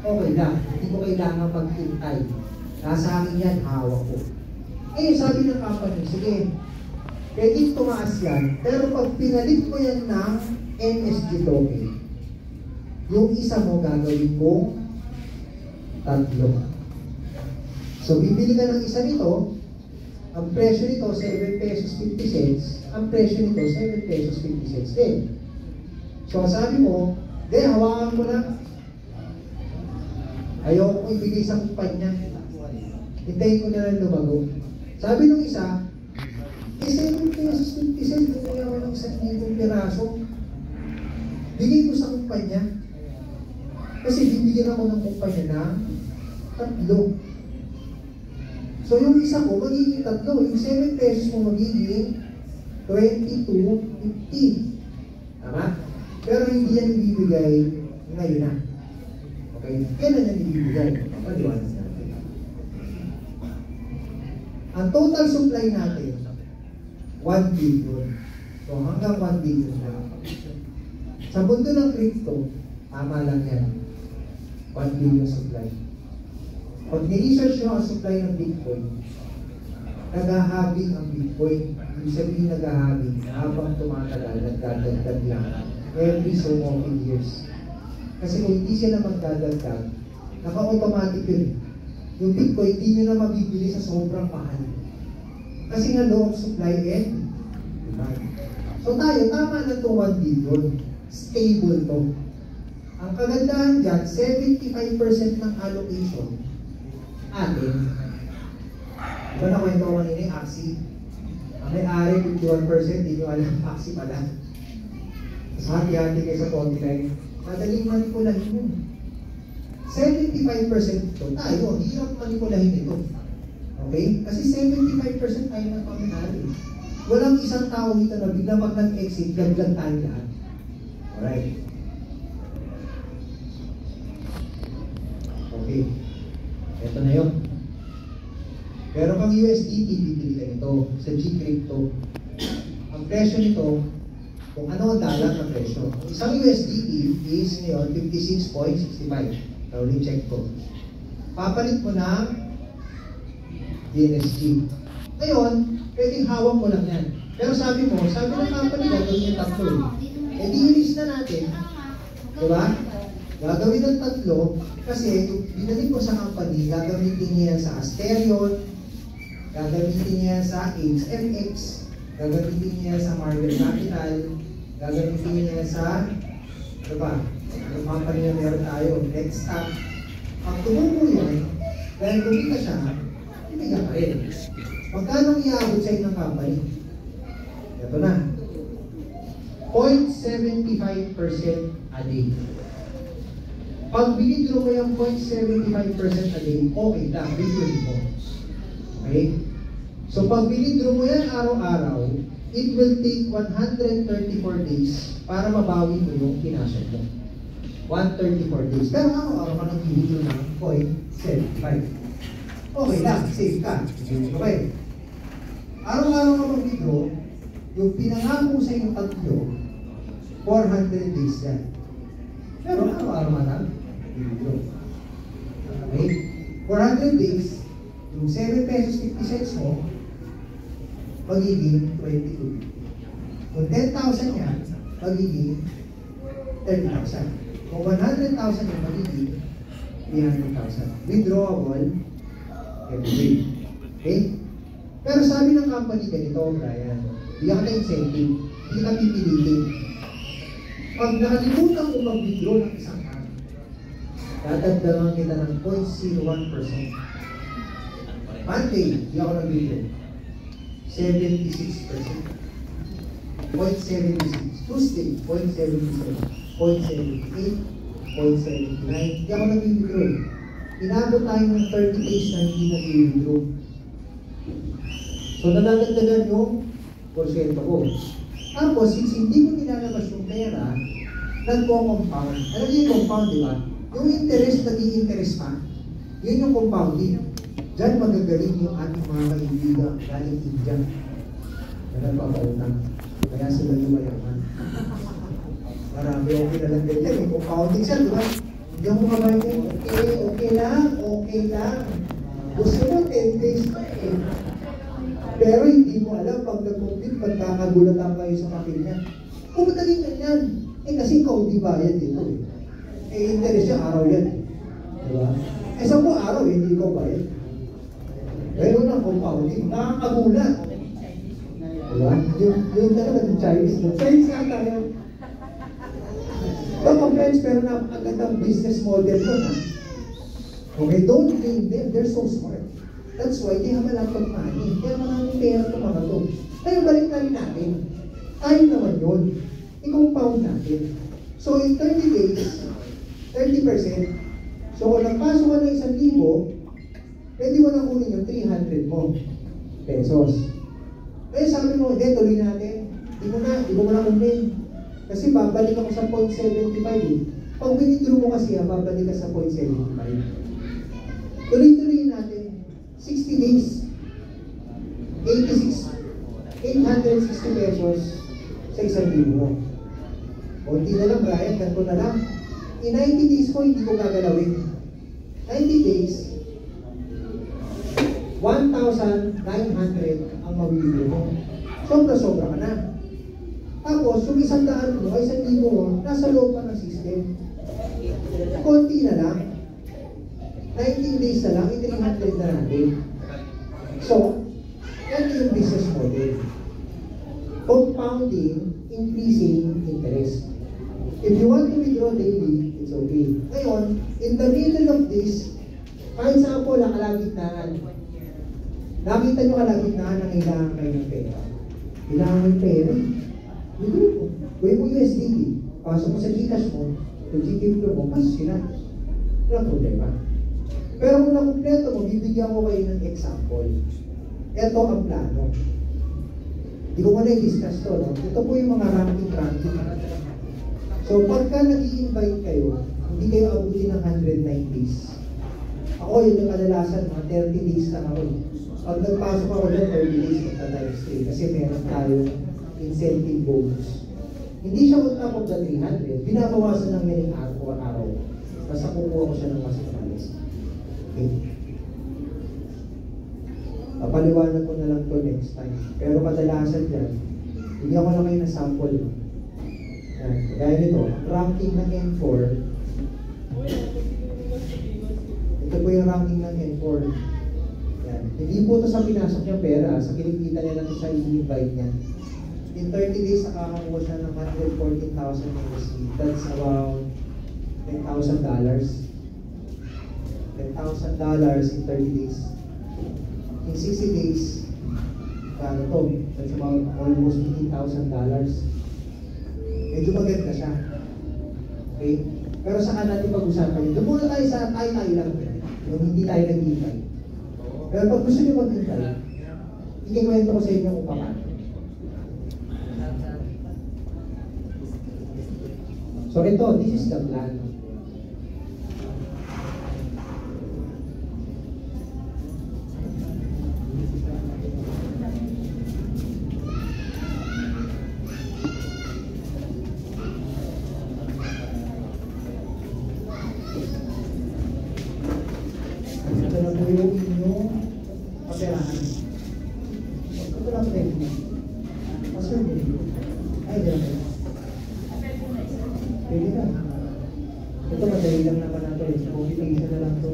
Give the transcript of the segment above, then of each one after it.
okay lang. Hindi ko kailangan pag-hintay. Nasa akin yan, hawak ko. Eh, sabi ng company, sige, pwedeng tumaas yan, pero pag pinalit mo yan ng MSG token, yung isa mo gagawin kong 3. So, bibili ka ng isa nito, ang presyo nito, 7 pesos 50 cents, ang presyo nito, 7 pesos 50 cents din. So, sabi mo, hawakan mo na. Ayaw ko ibigay sa kumpanya. Hintayin ko na lang lumago. Sabi nung isa, 7 pesos 50 cents, bumili ako ng 1,000 piraso. Bigay ko sa kumpanya. Kasi bibigyan ako ng kumpanya na 3. So yung isa ko, magiging 3. Yung 7 pesos mo magiging 22.50. Tama? Pero hindi yan ibibigay ngayon na. Okay? Kailan yan ibibigay? Paliwanag natin. Ang total supply natin, 1 billion. So hanggang 1 billion na. Sa mundo ng crypto, tama lang yan. 1 billion supply. Pag ni-research nyo ang supply ng Bitcoin, naghahabing ang Bitcoin. Ibig sabihin naghahabing habang tumatagal, nagdadagdag lang every so many years. Kasi kung hindi sila magdadagdag, naka-automatic yun. Yung Bitcoin, hindi nyo na mabibili sa sobrang mahal. Kasi nga law of supply and demand. So tayo, tama na ito 1 billion. Stable to. Ang kagandahan dyan, 75% ng allocation atin. Diba nakwento ko kanina yung Axie? Ang may-ari, 51%, hindi nyo alam, Axie pala. Tapos hati-hati kayo sa 49. Madaling manipulahin yun. 75% ito. Tayo, hirap manipulahin ito. Okay? Kasi 75% tayo ng pamilari. Walang isang tao dito na bigla pag nag-exit, gaglag tayo lahat. Alright. Okay. Ito na yun. Pero pang USDT, bibili ka nito sa G-Crypto. Ang presyo nito, kung ano ang dalat na presyo. Isang USDT is ngayon 56.65. Now, check ko. Papalit mo ng DNSG. Ngayon, pwedeng hawak mo lang yan. Pero sabi ng company, gagawin yung 3. Eh, di-release na natin. Diba? Gagawin ng 3 kasi binalik mo sa company, gagamitin niya sa Asterion, gagamitin niya sa HFX, gagamitin niya sa Marvel Capital, gagamitin niya sa ang company na meron tayo, Next Up. Pag tumubo yun, dahil kumita siya, ibigyan ka rin. Magkano iabot sa'yo ng company? Ito na. 0.75% a day. Pag binidro mo yung 0.75% a day, okay lang, bibili mo. Okay? So pag binidro mo yan araw-araw, it will take 134 days para mabawi mo yung kinasya mo. 134 days. Pero araw-araw ka nang binidro ng 0.75. Okay lang, safe ka. Okay. Araw-araw ka mag-withdraw, yung pinangako sa yung 3, 400 days yan. Pero araw-araw ka lang, withdraw. Okay? 400 days, yung 7 pesos 50 cents mo, magiging 22. Kung 10,000 yan, magiging 30,000. Kung 100,000 yan, magiging 300,000. Withdrawable every day. Okay? Pero sabi ng company ganito, Brian, bigyan ka na incentive, hindi ka pipilitin. Pag nakalimutan mo mag-withdraw ng isang araw, dadagdagan kita ng 0.01%. Monday, hindi ako nag-withdraw. 76%. 0.76. Tuesday, 0.77. 0.78. 0.79. Hindi ako nag-withdraw. Inabot tayo ng 30 days na hindi nag-withdraw. So, nadadagdagan yung porsyento ko. Tapos, since hindi mo nilalabas yung pera, nagpo-compound. Alam niyo yung compound, di ba? Yung interest, naging interest pa. Yun yung compounding. Diyan magagaling yung ating mga kaibigan galing India. Na nagpapautang. Kaya sila yung mayaman. Marami okay na lang ganyan. Yung compounding siya, di ba? Hindi ako makabayad. Okay lang. Gusto mo 10 days pa eh. Pero hindi mo alam pag nag-complete, magkakagulatan kayo sa kapil niya. Kung madaling ganyan, kasi ikaw hindi bayad dito eh. Interest niya, araw yan eh. Diba? 10 araw, hindi ikaw bayad. Meron ng compounding, nakakagulat. Diba? Yung talaga ng Chinese. Chinese nga tayo. Mga friends, pero napakagandang business model ko na. Okay, don't blame them. They're so smart. That's why they have a lot of money. Kaya maraming pera ito mga to. Ngayon, balik na rin natin. Tayo naman yun. I-compound natin. So, in 30 days, 30%. So, kung nagpasok ka ng 1,000, pwede mo na kunin yung 300 mo pesos. Kaya sabi mo, hindi, tuloy natin. Hindi mo na kunin. Kasi babalik ako sa 0.75 eh. Pag winidro mo kasi, babalik ka sa 0.75. Tuloy-tuloy natin. 60 days. 860 pesos sa 1,000 mo. Kunti na lang, Brian. Ganito na lang. In 90 days ko, hindi ko gagalawin. 90 days, 1,900 ang mabibili mo. Sobra-sobra ka na. Tapos, yung 100 mo, ay 1,000 mo, nasa loob pa ng system. Konti na lang. 19 days na lang, 300 na natin. So, yan yung business model. Compounding, increasing interest. If you want to withdraw daily, it's okay. Ngayon, in the middle of this, kahit saan po lang kalagitnaan, nakita nyo kalagitnaan na kailangan kayo ng pera. Kailangan ng pera. Gawin mo USDT, pasok mo sa Gcash mo, yung GTV mo, pasok sila. Walang problema. Pero kung nakumpleto mo, bibigyan ko kayo ng example. Ito ang plano. Hindi ko muna i-discuss to, no? Ito po yung mga ranking. So, pagka nag-i-invite kayo, hindi kayo abutin ng 109 days. Ako, yun yung kadalasan, mga 30 days lang ako. Pag nagpasok ako doon, 30 days, magta-times 3. Kasi meron tayong incentive bonus. Hindi siya on top of the 300. Binabawasan lang yan yung araw. Basta kukuha ko siya ng mas matalis. Okay? Papaliwanag ko na lang to next time. Pero kadalasan dyan, hindi ako lang kayo na sample. Yan. Kaya nito, ranking ng N4. Ito po yung ranking ng N4. Yan. Hindi po ito sa pinasok niya pera. Sa kinikita niya lang ito sa i-invite niya. In 30 days, nakakakuha siya ng 114,000 USD. That's about $10,000. $10,000 in 30 days. In 60 days, kano to? That's about almost $50,000. Medyo maganda siya. Okay? Pero saan natin pag-usapan yun? Doon muna tayo sa tayo lang. Yung hindi tayo nag-hintay. Pero pag gusto nyo mag-hintay, ikikwento ko sa inyo kung paano. So ito, this is the plan. Ito na po yung inyong kaperahan. Ito lang po tayo. Pastor mo. Ay, dyan. Pwede na. Ito madali lang naman natin. Combination na lang ito.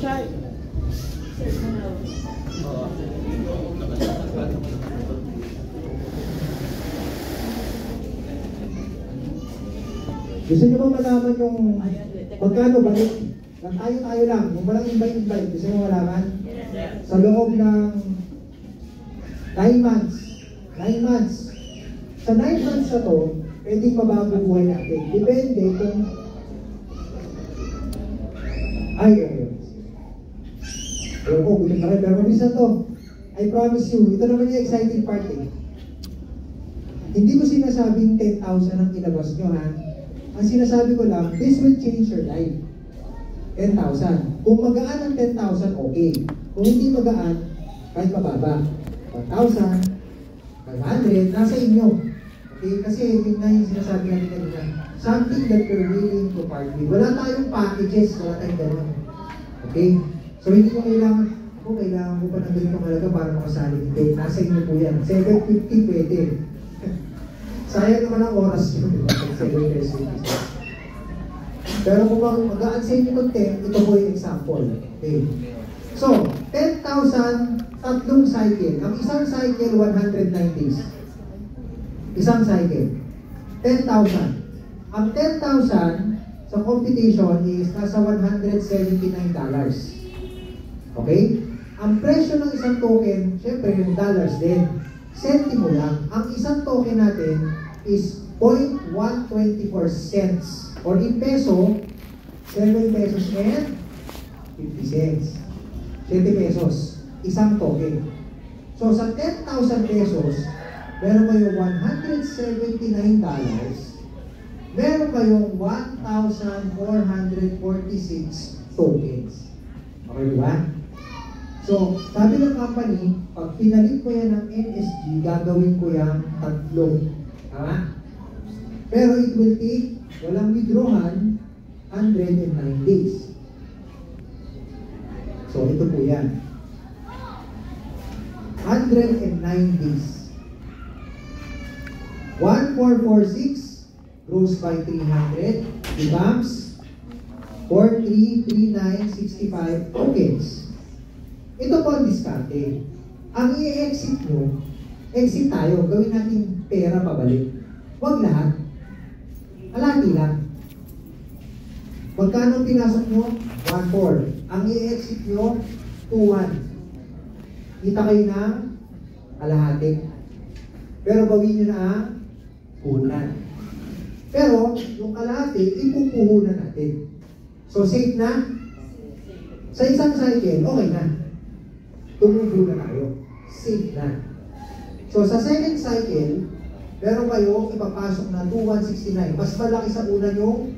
Chart. Search mo na. Gusto nyo ba malaman yung magkano balik? Tayo lang. Yung walang invite. Gusto nyo malaman? Sa loob ng 9 months. 9 months. Sa 9 months na to, pwedeng mabago buhay natin. Depende kung... Ayun. Alam ko, gulit na rin. Pero mabisa to. I promise you, ito naman yung exciting part eh. Hindi ko sinasabing 10,000 ang ilabas nyo ha. Ang sinasabi ko lang, this will change your life. 10,000. Kung magaan ang 10,000, okay. Kung hindi magaan, kahit mababa. 1,000, 500, nasa inyo. Okay, kasi yun nga yung sinasabi natin kanina. something that you're willing to part with. Wala tayong packages, wala tayong gano'n. Okay? So, hindi mo kailangan mo pa ng ganitong halaga para makasali. Hindi, nasa inyo po yan. 750 pwede. Sayang naman ang oras nyo. 7 pesos. Pero kung mag-aan sa inyo ng 10, ito po yung example. Okay. So, 10,000, tatlong cycle. Ang isang cycle, 190s. Isang cycle. 10,000. Ang 10,000 sa computation is nasa $179. Okay? Ang presyo ng isang token, syempre yung dollars din. Sentimo lang. Ang isang token natin is 0.124 cents. Or in peso, 7 pesos and 50 cents. 7 pesos. Isang token. So sa 10,000 pesos, meron kayong $179. Meron kayong 1,446 tokens. Okay ba? So, sabi ng company, pag pinalit ko yan ng NSG, gagawin ko yan tatlong. Tama? Pero it will take, walang withdrawal, 109 days. So, ito po yan. 109 days. 1,446 grows by 300 becomes 4,339.65 tokens. Ito po ang diskarte. Ang i-exit nyo, exit tayo, gawin natin pera pabalik. Huwag lahat. Alati lang. Magkano pinasok nyo? 1,400. Ang i-exit nyo, 2,100. Kita kayo ng kalahati. Pero gawin nyo na ang puhunan. Pero, yung kalahati, ipupuhunan natin. So, safe na? Sa isang cycle, okay na. Tumubo na tayo. Safe na. So, sa second cycle, meron kayo ipapasok na 2,169. Mas malaki sa una yung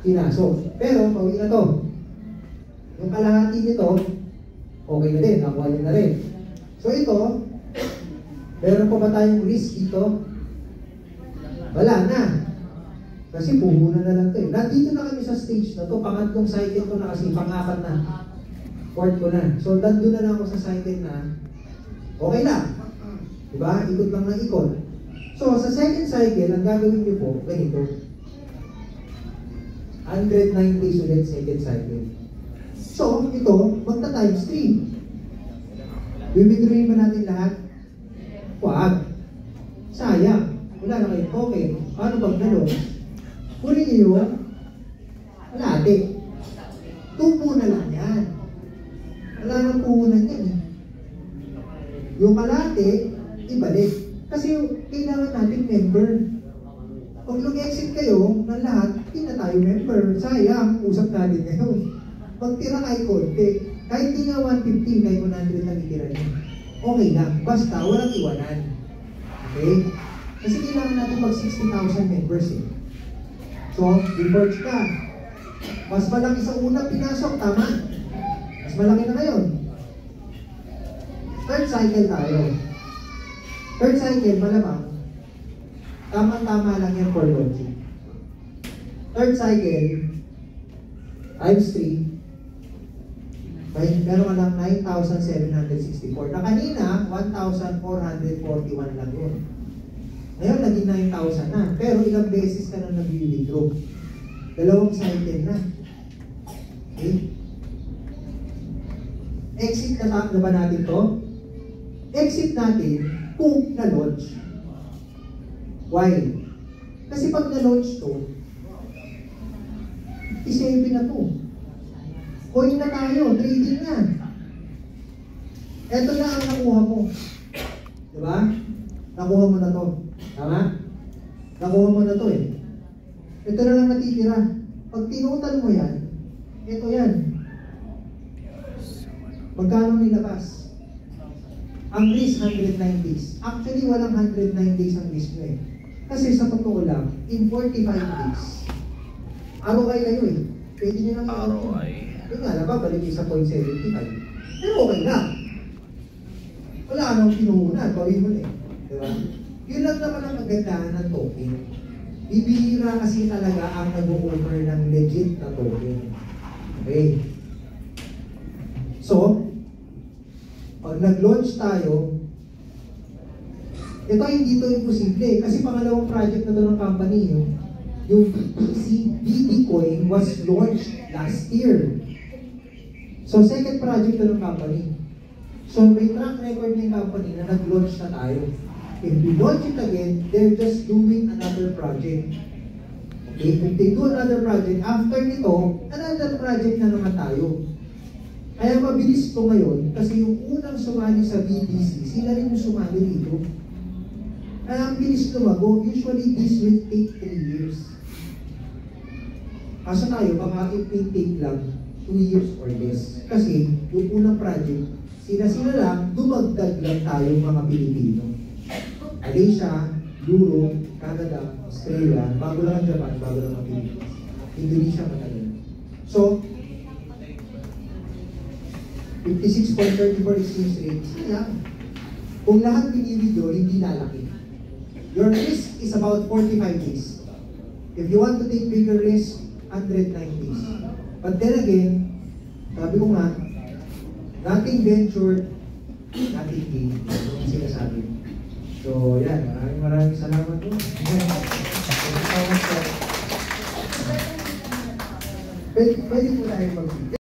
pinasok. Pero, pauwi na to. Yung kalahati nito, okay na din. Nakuha nyo na rin. So, ito, meron pa ba tayong risk dito? Wala na. Kasi puhunan na lang ito eh. Nandito na kami sa stage na to. Pangatlong cycle ko na kasi pang-apat na. Fourth ko na. So, nandun na lang ako sa cycle na okay lang. Diba? Ikot lang ng ikot. So, sa second cycle, ang gagawin nyo po, ganito. 109 days ulit second cycle. So, ito, magta-times 3. Withdraw ba natin lahat? Huwag. Sayang. Wala na kayo. Okay. Paano pag nalong? Kunin nyo yung kalahati. Tupo na lang yan. Wala nang puhunan yan eh. Yung kalahati, ibalik. Kasi kailangan natin member. Pag nag-exit kayo ng lahat, hindi na tayo member. Sayang, usap natin ngayon. Magtira kayo konti. Kahit di nga 150, kahit 100 lang itira nyo. Okay lang. Basta, walang iwanan. Okay? Kasi kailangan natin mag 60,000 members eh. So, reverse ka. Mas malaki sa una pinasok, tama? Mas malaki na ngayon. Third cycle tayo. Third cycle, malamang, tama-tama lang yan for logic. Third cycle, times 3, meron ka lang 9,764. Na kanina, 1,441 lang yun. Ngayon, naging 9,000 na. Pero ilang beses ka na nag-withdraw. Dalawang cycle na. Okay? Exit na ba natin to? Exit natin kung na-launch. Why? Kasi pag na-launch to, i-save na to. Coin na tayo, trading na. Ito na ang nakuha mo. Diba? Nakuha mo na to. Tama? Nakuha mo na to eh. Ito na lang natitira. Pag tinutan mo yan, ito yan. Magkano nilabas? Ang risk, 109 days. Actually, walang 109 days ang risk mo eh. Kasi sa totoo lang, in 45 days, ROI kayo eh. Pwede nyo lang ROI. Yung nga, balik sa 0.75. Pero okay na. Wala nang pinuhunan, gawin mo na eh. Diba? Yun lang naman ang kagandahan ng token. Bibihira kasi talaga ang nag-o-offer ng legit na token. Okay. So, pag nag-launch tayo, ito hindi ito imposible kasi pangalawang project na ito ng company. Yung BTC was launched last year. So, second project na ng company. So, may track record ng company na nag-launch na tayo. If we launch it again, they're just doing another project. Okay? If they do another project, after nito, another project na naman tayo. Kaya mabilis ito ngayon kasi yung unang sumali sa BTC, sila rin yung sumali dito. Kaya ang bilis lumago. Usually, this will take 3 years. Kaso tayo, baka it may take lang 2 years or less. Kasi yung unang project, sila lang, dumagdag lang tayo mga Pilipino. Malaysia, Europe, Canada, Australia, bago lang ang Japan, bago lang ang Pilipinas. Indonesia, matagal. So, 56.34 exchange rate, sila. Kung lahat binibidyo, hindi lalaki. Your risk is about 45 days. If you want to take bigger risk, 109 days. But then again, sabi ko nga, nothing ventured, nothing gained. Yung sinasabi. So, yan. Maraming salamat po. Pwede po tayo mag